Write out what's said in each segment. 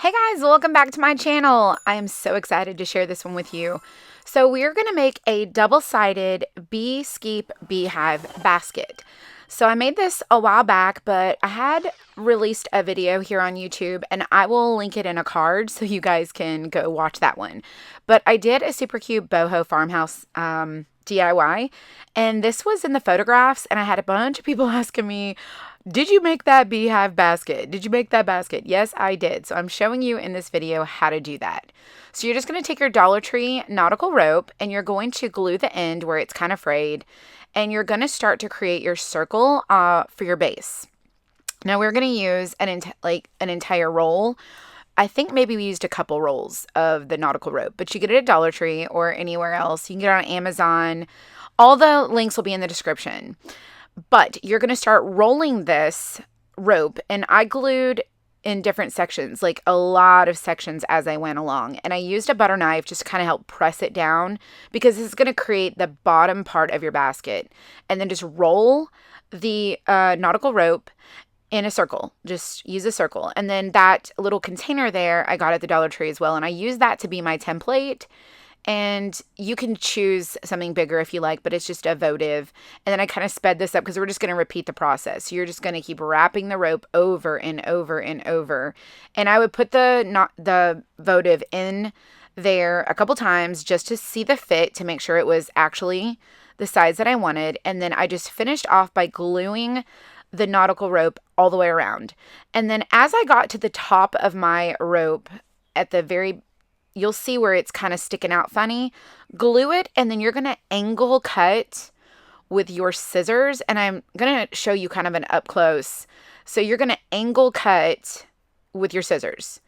Hey guys, welcome back to my channel. I am so excited to share this one with you. So we're going to make a double-sided bee Skep beehive basket. So I made this a while back, but I had released a video here on YouTube and I will link it in a card so you guys can go watch that one. But I did a super cute boho farmhouse DIY, and this was in the photographs, and I had a bunch of people asking me, did you make that beehive basket? Did you make that basket? Yes, I did. So I'm showing you in this video how to do that. So you're just going to take your Dollar Tree nautical rope and you're going to glue the end where it's kind of frayed, and you're going to start to create your circle for your base. Now we're going to use an entire roll. I think maybe we used a couple rolls of the nautical rope, but you get it at Dollar Tree or anywhere else. You can get it on Amazon. All the links will be in the description. But you're going to start rolling this rope, and I glued in different sections, like a lot of sections as I went along. And I used a butter knife just to kind of help press it down because this is going to create the bottom part of your basket. And then just roll the nautical rope in a circle. Just use a circle. And then that little container there, I got at the Dollar Tree as well. And I use that to be my template. And you can choose something bigger if you like, but it's just a votive. And then I kind of sped this up because we're just going to repeat the process. So you're just going to keep wrapping the rope over and over and over. And I would put the votive in there a couple times just to see the fit, to make sure it was actually the size that I wanted. And then I just finished off by gluing the nautical rope all the way around. And then as I got to the top of my rope at the very, you'll see where it's kind of sticking out funny, glue it, and then you're going to angle cut with your scissors. And I'm going to show you kind of an up close. So you're going to angle cut with your scissors.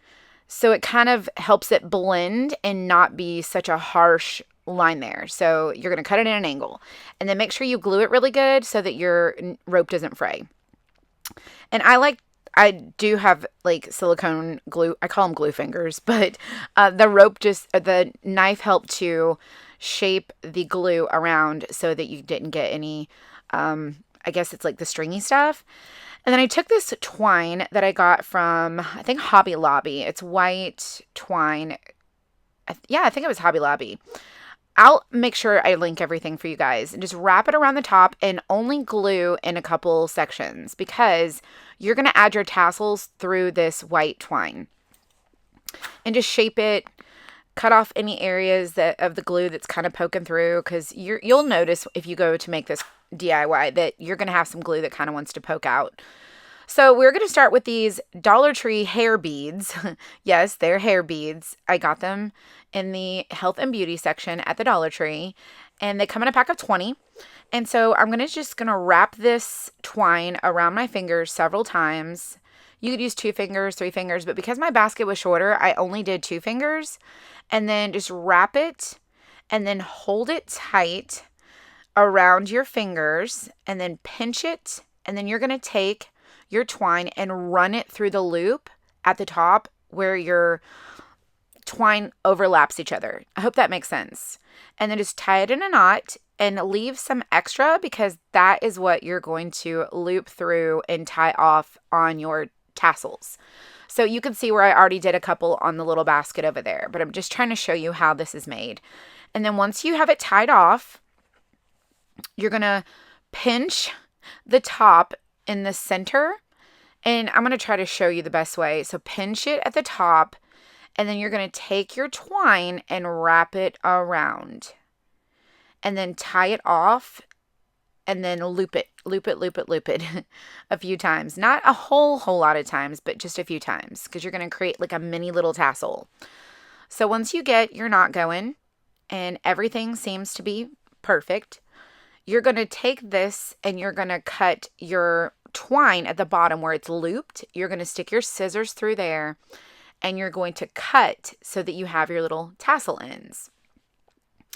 So it kind of helps it blend and not be such a harsh line there. So you're going to cut it in an angle, and then make sure you glue it really good so that your rope doesn't fray. And I do have like silicone glue. I call them glue fingers, but the knife helped to shape the glue around so that you didn't get any, I guess it's like the stringy stuff. And then I took this twine that I got from, I think, Hobby Lobby. It's white twine. I think it was Hobby Lobby. I'll make sure I link everything for you guys, and just wrap it around the top and only glue in a couple sections because you're going to add your tassels through this white twine. And just shape it, cut off any areas of the glue that's kind of poking through, because you'll notice if you go to make this DIY that you're going to have some glue that kind of wants to poke out. So we're going to start with these Dollar Tree hair beads. Yes, they're hair beads. I got them in the health and beauty section at the Dollar Tree, and they come in a pack of 20. And so I'm just going to wrap this twine around my fingers several times. You could use 2 fingers, 3 fingers, but because my basket was shorter, I only did 2 fingers. And then just wrap it and then hold it tight around your fingers and then pinch it. And then you're going to take your twine and run it through the loop at the top where your twine overlaps each other. I hope that makes sense. And then just tie it in a knot and leave some extra, because that is what you're going to loop through and tie off on your tassels. So you can see where I already did a couple on the little basket over there, but I'm just trying to show you how this is made. And then once you have it tied off, you're going to pinch the top in the center, and I'm going to try to show you the best way. So pinch it at the top, and then you're going to take your twine and wrap it around, and then tie it off, and then loop it a few times. Not a whole lot of times, but just a few times, because you're going to create like a mini little tassel. So once you get your knot going and everything seems to be perfect, you're going to take this and you're going to cut your twine at the bottom where it's looped. You're going to stick your scissors through there, and you're going to cut so that you have your little tassel ends.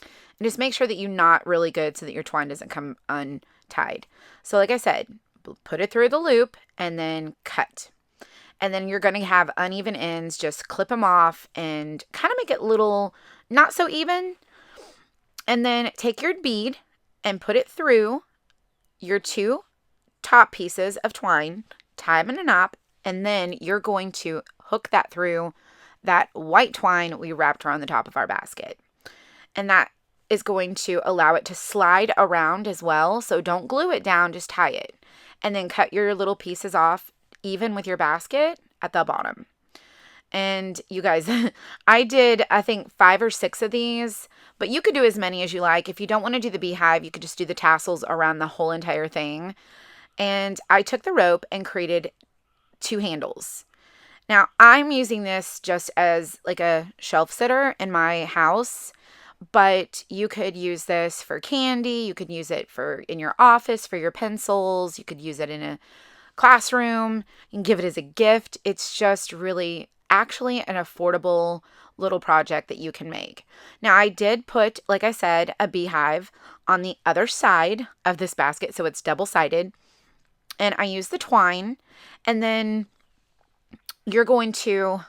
And just make sure that you knot really good so that your twine doesn't come untied. So like I said, put it through the loop and then cut. And then you're going to have uneven ends. Just clip them off and kind of make it little, not so even. And then take your bead and put it through your 2 top pieces of twine, tie them in a knot, and then you're going to hook that through that white twine we wrapped around the top of our basket. And that is going to allow it to slide around as well. So don't glue it down, just tie it. And then cut your little pieces off even with your basket at the bottom. And you guys, I did, I think 5 or 6 of these, but you could do as many as you like. If you don't want to do the beehive, you could just do the tassels around the whole entire thing. And I took the rope and created 2 handles. Now, I'm using this just as like a shelf sitter in my house, but you could use this for candy. You could use it for in your office for your pencils. You could use it in a classroom. You can give it as a gift. It's just really actually an affordable little project that you can make. Now, I did put, like I said, a beehive on the other side of this basket, so it's double-sided. And I use the twine, and then you're going to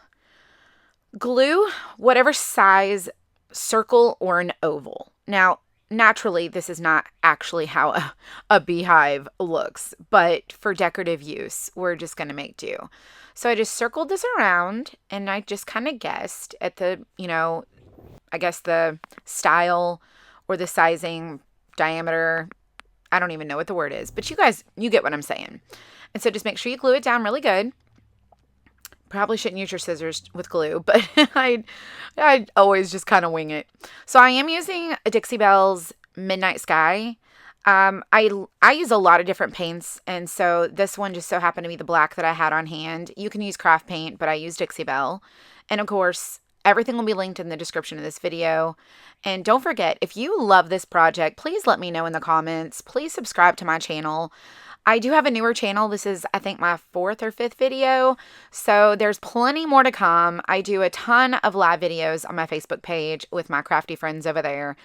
glue whatever size circle or an oval. Now, naturally, this is not actually how a beehive looks, but for decorative use, we're just going to make do. So I just circled this around, and I just kind of guessed at the, I guess the style or the sizing, diameter. I don't even know what the word is, but you guys, you get what I'm saying. And so just make sure you glue it down really good. Probably shouldn't use your scissors with glue, but I always just kind of wing it. So I am using a Dixie Belle's Midnight Sky. I use a lot of different paints, and so this one just so happened to be the black that I had on hand. You can use craft paint, but I use Dixie Belle. And of course, everything will be linked in the description of this video. And don't forget, if you love this project, please let me know in the comments. Please subscribe to my channel. I do have a newer channel. This is, I think, my 4th or 5th video. So there's plenty more to come. I do a ton of live videos on my Facebook page with my crafty friends over there.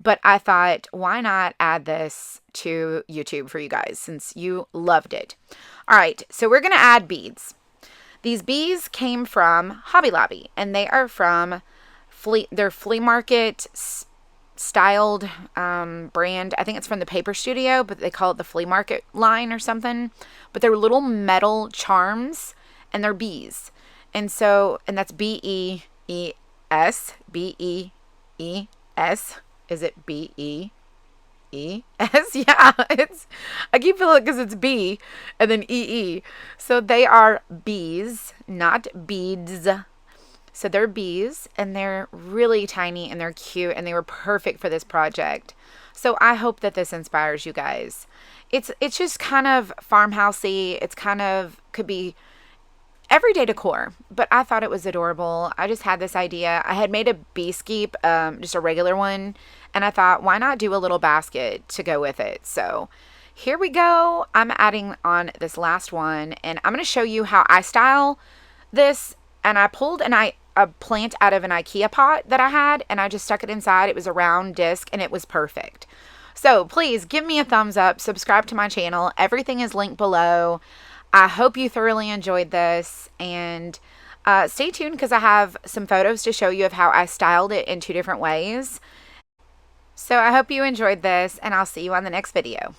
But I thought, why not add this to YouTube for you guys since you loved it? All right, so we're going to add beads. These bees came from Hobby Lobby, and they are from their flea market styled brand. I think it's from the Paper Studio, but they call it the flea market line or something. But they're little metal charms, and they're bees. And that's B-E-E-S, B-E-E-S. Is it B-E-E-S? Yeah, I keep feeling because it's B and then E-E. So they are bees, not beads. So they're bees, and they're really tiny, and they're cute, and they were perfect for this project. So I hope that this inspires you guys. It's just kind of farmhousey. It's kind of could be everyday decor, but I thought it was adorable. I just had this idea. I had made a bee skep, just a regular one, and I thought, why not do a little basket to go with it? So here we go. I'm adding on this last one, and I'm going to show you how I style this. And I pulled a plant out of an IKEA pot that I had, and I just stuck it inside. It was a round disc, and it was perfect. So please give me a thumbs up, subscribe to my channel. Everything is linked below. I hope you thoroughly enjoyed this, and stay tuned because I have some photos to show you of how I styled it in 2 different ways. So I hope you enjoyed this, and I'll see you on the next video.